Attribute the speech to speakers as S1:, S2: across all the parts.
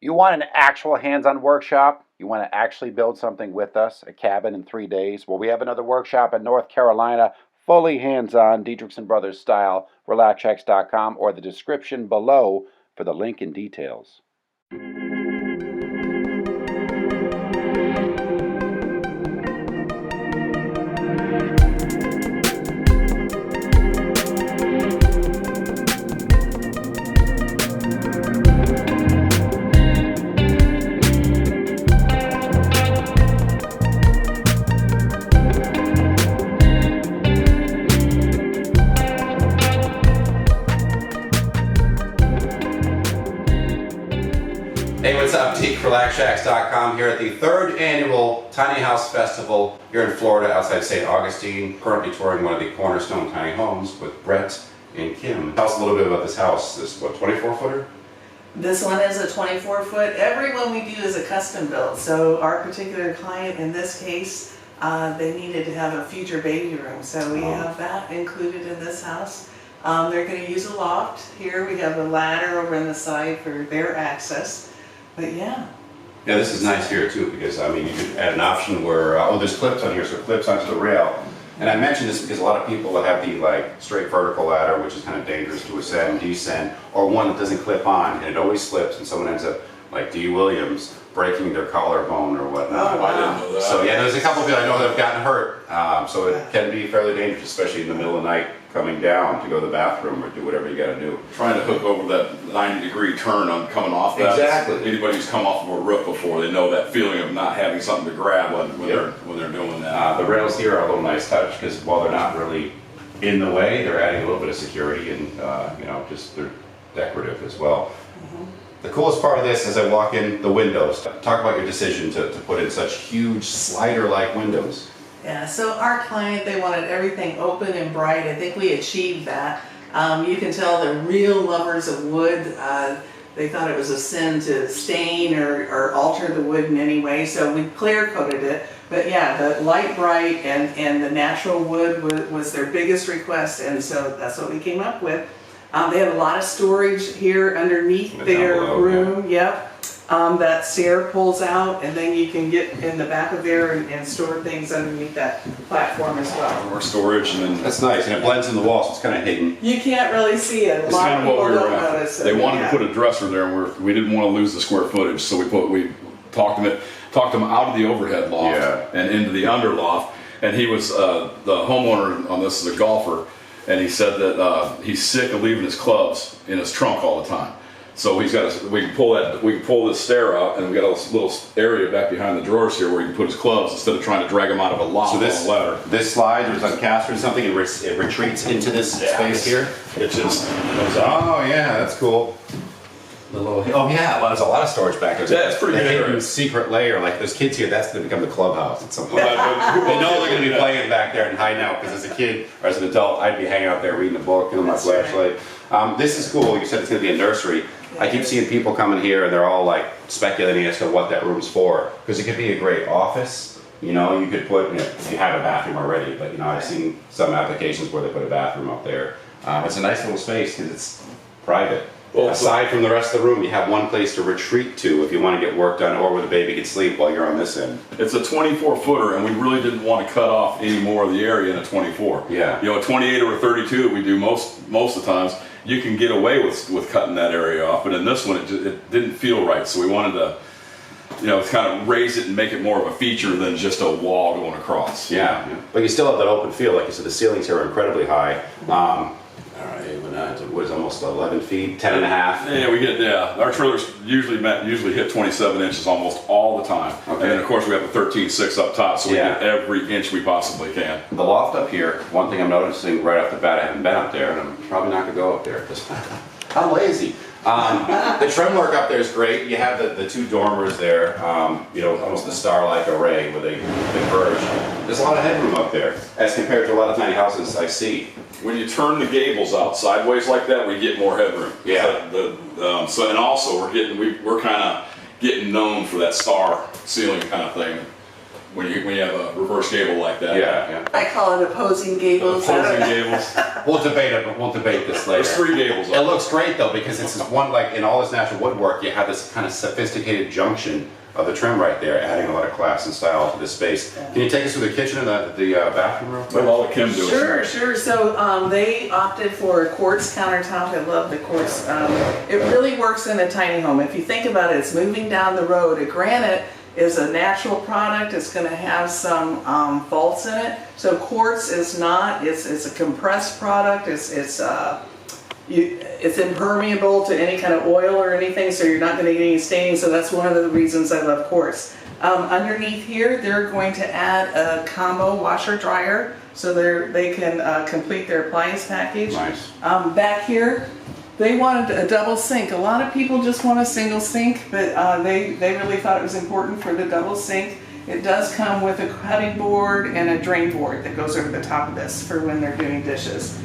S1: You want an actual hands-on workshop? You want to actually build something with us, a cabin in 3 days? Well, we have another workshop in North Carolina, fully hands-on, Diedricksen Brothers style, relaxx.com, or the description below for the link and details. Hey, what's up? Deek, relaxx.com here at the 3rd annual Tiny House Festival here in Florida outside St. Augustine. Currently touring one of the Cornerstone Tiny Homes with Brett and Kim. Tell us a little bit about this house. This, what, 24-footer?
S2: This one is a 24-foot. Every one we do is a custom build. So our particular client in this case, they needed to have a future baby room. So we have that included in this house. They're going to use a loft. Here we have a ladder over on the side for their access. But yeah.
S1: Yeah, this is nice here too because, I mean, you could add an option where, there's clips on here, so it clips onto the rail. And I mention this because a lot of people that have the straight vertical ladder, which is kind of dangerous to ascend and descend, or one that doesn't clip on and it always slips and someone ends up like D. Williams breaking their collarbone or whatnot.
S2: Oh, wow.
S3: I didn't know that.
S1: So yeah, there's a couple of people I know that have gotten hurt. So it can be fairly dangerous, especially in the middle of the night coming down to go to the bathroom or do whatever you got to do.
S3: Trying to hook over that 90-degree turn on coming off that.
S1: Exactly.
S3: Anybody who's come off of a roof before, they know that feeling of not having something to grab when they're doing that.
S1: The rails here are a little nice touch because while they're not really in the way, they're adding a little bit of security and just they're decorative as well. The coolest part of this as I walk in, the windows. Talk about your decision to put in such huge slider-like windows.
S2: Yeah, so our client, they wanted everything open and bright. I think we achieved that. You can tell they're real lovers of wood. They thought it was a sin to stain or alter the wood in any way, so we clear coated it. But yeah, the light bright and the natural wood was their biggest request, and so that's what we came up with. They have a lot of storage here underneath their room. Yep. That stair pulls out, and then you can get in the back of there and store things underneath that platform as well.
S3: More storage, and then
S1: That's nice, and it blends in the wall, so it's kind of hidden.
S2: You can't really see it. A
S3: it's
S2: lot
S3: kind
S2: of
S3: of what
S2: people
S3: we were
S2: don't
S3: after.
S2: notice it.
S3: They wanted
S2: yeah.
S3: to put a dresser there, and we didn't want to lose the square footage, so we talked them out of the overhead loft and into the under loft. And he was the homeowner on this is a golfer, and he said that he's sick of leaving his clubs in his trunk all the time. So we can pull this stair out, and we got a little area back behind the drawers here where he can put his clubs instead of trying to drag them out of a loft on a ladder.
S1: This slides or is on caster or something, and it retreats into this space here.
S3: It just goes out.
S1: Oh yeah, that's cool. Oh yeah, well, there's a lot of storage back there.
S3: Yeah, it's pretty
S1: the
S3: good
S1: hidden
S3: area.
S1: secret layer. Like there's kids here, that's going to become the clubhouse at some point. They know they're going to be playing back there and hiding out because as a kid or as an adult, I'd be hanging out there reading a book and on my flashlight. This is cool. You said it's going to be a nursery. I keep seeing people coming here and they're all like speculating as to what that room's for because it could be a great office. You know, you could put if you have a bathroom already, but I've seen some applications where they put a bathroom up there. It's a nice little space because it's private. Well, aside from the rest of the room, you have one place to retreat to if you want to get work done or where the baby can sleep while you're on this end.
S3: It's a 24-footer, and we really didn't want to cut off any more of the area in a 24.
S1: Yeah.
S3: A 28 or a 32 that we do most of the times, you can get away with cutting that area off, but in this one it didn't feel right, so we wanted to kind of raise it and make it more of a feature than just a wall going across.
S1: Yeah. But you still have that open feel, like you said, the ceilings here are incredibly high. It was almost 11 feet, 10 and a half.
S3: Yeah, our trailers usually hit 27 inches almost all the time. Okay. And then of course we have a 13.6 up top, so we get every inch we possibly can.
S1: The loft up here, one thing I'm noticing right off the bat, I haven't been up there, and I'm probably not going to go up there because I'm lazy. The trim work up there is great. You have the two dormers there, almost the star-like array where they converge. There's a lot of headroom up there as compared to a lot of tiny houses I see.
S3: When you turn the gables out sideways like that, we get more headroom.
S1: Yeah.
S3: And also we're kind of getting known for that star ceiling kind of thing. when you have a reverse gable like that.
S1: Yeah.
S2: I call it opposing gables.
S3: Opposing gables.
S1: We'll debate it, but we'll debate this later.
S3: There's 3 gables.
S1: It looks great though, because it's this one, like in all this natural woodwork, you have this kind of sophisticated junction of the trim right there, adding a lot of class and style to this space. Can you take us through the kitchen and the bathroom real quick?
S3: Well, I'll let Kim do it.
S2: Sure. So they opted for a quartz countertop. I love the quartz. It really works in a tiny home. If you think about it, it's moving down the road. A granite is a natural product. It's going to have some faults in it. So quartz is not. It's a compressed product. It's impermeable to any kind of oil or anything, so you're not going to get any staining. So that's one of the reasons I love quartz. Underneath here, they're going to add a combo washer dryer, so they can complete their appliance package.
S1: Nice.
S2: Back here, they wanted a double sink. A lot of people just want a single sink, but they really thought it was important for the double sink. It does come with a cutting board and a drain board that goes over the top of this for when they're doing dishes.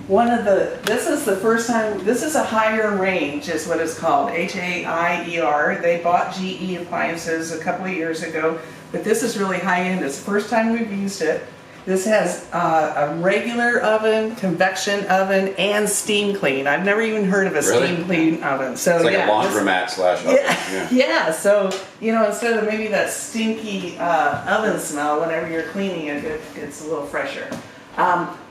S2: This is the first time, this is a higher range is what it's called, H-A-I-E-R. They bought GE appliances a couple of years ago, but this is really high end. It's the first time we've used it. This has a regular oven, convection oven, and steam clean. I've never even heard of a steam clean oven. So
S1: It's like
S2: yeah,
S1: a laundromat / oven.
S2: yeah, so, instead of maybe that stinky oven smell whenever you're cleaning it, it's a little fresher.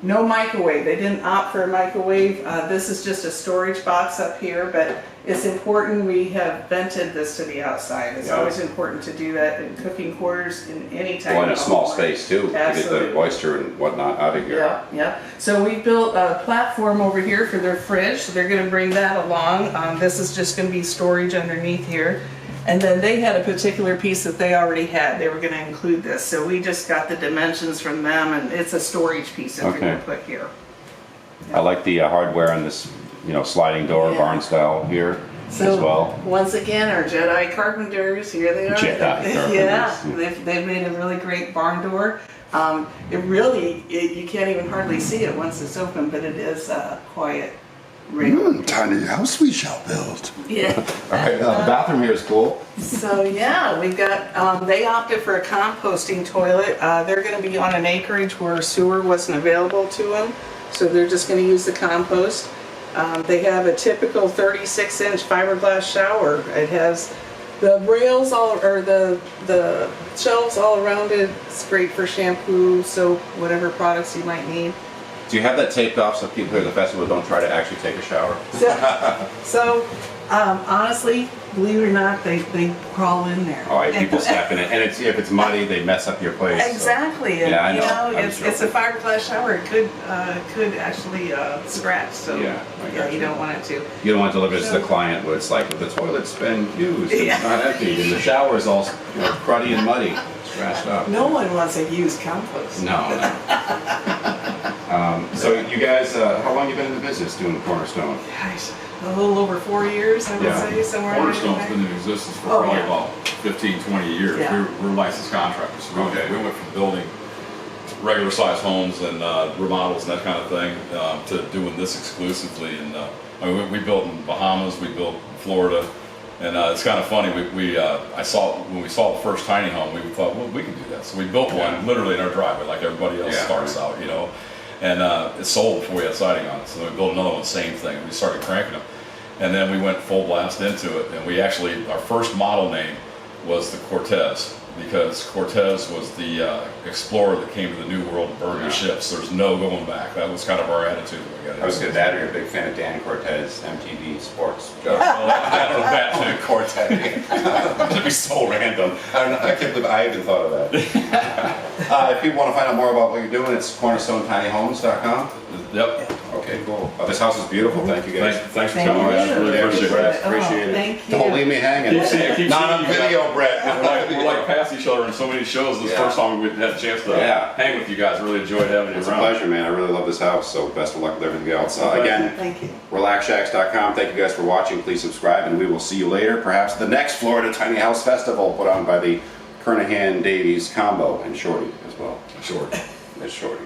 S2: No microwave. They didn't opt for a microwave. This is just a storage box up here, but it's important we have vented this to the outside. It's always important to do that in cooking quarters in any type of
S1: in a small space too,
S2: Absolutely.
S1: to get the moisture and whatnot out of here.
S2: Yeah. So we built a platform over here for their fridge. So they're going to bring that along. This is just going to be storage underneath here. And then they had a particular piece that they already had. They were going to include this. So we just got the dimensions from them, and it's a storage piece that we're going to put here.
S1: I like the hardware on this, sliding door barn style here as well.
S2: Once again, our Jedi carpenters, here they are.
S1: Jedi carpenters.
S2: Yeah, they've made a really great barn door. You can't even hardly see it once it's open, but it is quiet.
S4: Tiny house we shall build.
S2: Yeah.
S1: All right, the bathroom here is cool.
S2: So yeah, we've got, they opted for a composting toilet. They're going to be on an acreage where sewer wasn't available to them, so they're just going to use the compost. They have a typical 36-inch fiberglass shower. It has the rails the shelves all around it. It's great for shampoo, soap, whatever products you might need.
S1: Do you have that taped off so people here at the festival don't try to actually take a shower?
S2: Honestly, believe it or not, they crawl in there.
S1: All right, people step in it, and if it's muddy, they mess up your place.
S2: Exactly,
S1: So.
S2: and
S1: Yeah, I know.
S2: it's a fiberglass shower. It could actually scratch. So you don't want it to.
S1: You don't want to deliver this to the client where it's like the toilet's been used, it's not emptied, and the shower is all cruddy and muddy, scratched up.
S2: No one wants a used compost.
S1: No. So you guys, how long have you been in the business doing Cornerstone?
S2: Gosh, a little over 4 years, I would say, somewhere.
S3: Cornerstone's been in existence for probably about 15, 20 years.
S2: Yeah.
S3: We're licensed contractors. So we went from building regular sized homes and remodels and that kind of thing to doing this exclusively. And we built in Bahamas, we built in Florida. And it's kind of funny. When we saw the first tiny home, we thought, well, we can do that. So we built one literally in our driveway, like everybody else starts out, And it sold before we had siding on it. So we built another one, same thing. We started cranking them, and then we went full blast into it. And we actually, our first model name was the Cortez, because Cortez was the explorer that came to the New World and burned the ships. There's no going back. That was kind of our attitude.
S1: I was going to add, you're a big fan of Dan Cortez, MTV Sports.
S3: That
S1: Cortez. That'd be so random. I can't believe I even thought of that. If people want to find out more about what you're doing, it's cornerstone-tinyhomes.com.
S3: Yep.
S1: Okay, cool. This house is beautiful. Thank you guys.
S3: Thanks for coming. I really appreciate it.
S1: Appreciate it.
S2: Thank you.
S1: Don't leave me hanging.
S3: Keep
S1: Not on video, Brett.
S3: We're like past each other in so many shows. This first time we had a chance to hang with you guys. Really enjoyed having you
S1: It's
S3: around.
S1: a pleasure, man. I really love this house, so best of luck with everything else. Again,
S2: Thank you.
S1: RelaxShacks.com. Thank you guys for watching. Please subscribe, and we will see you later. Perhaps the next Florida Tiny House Festival put on by the Kernahan Davies combo and Shorty as well.
S3: Short.
S1: It's Shorty.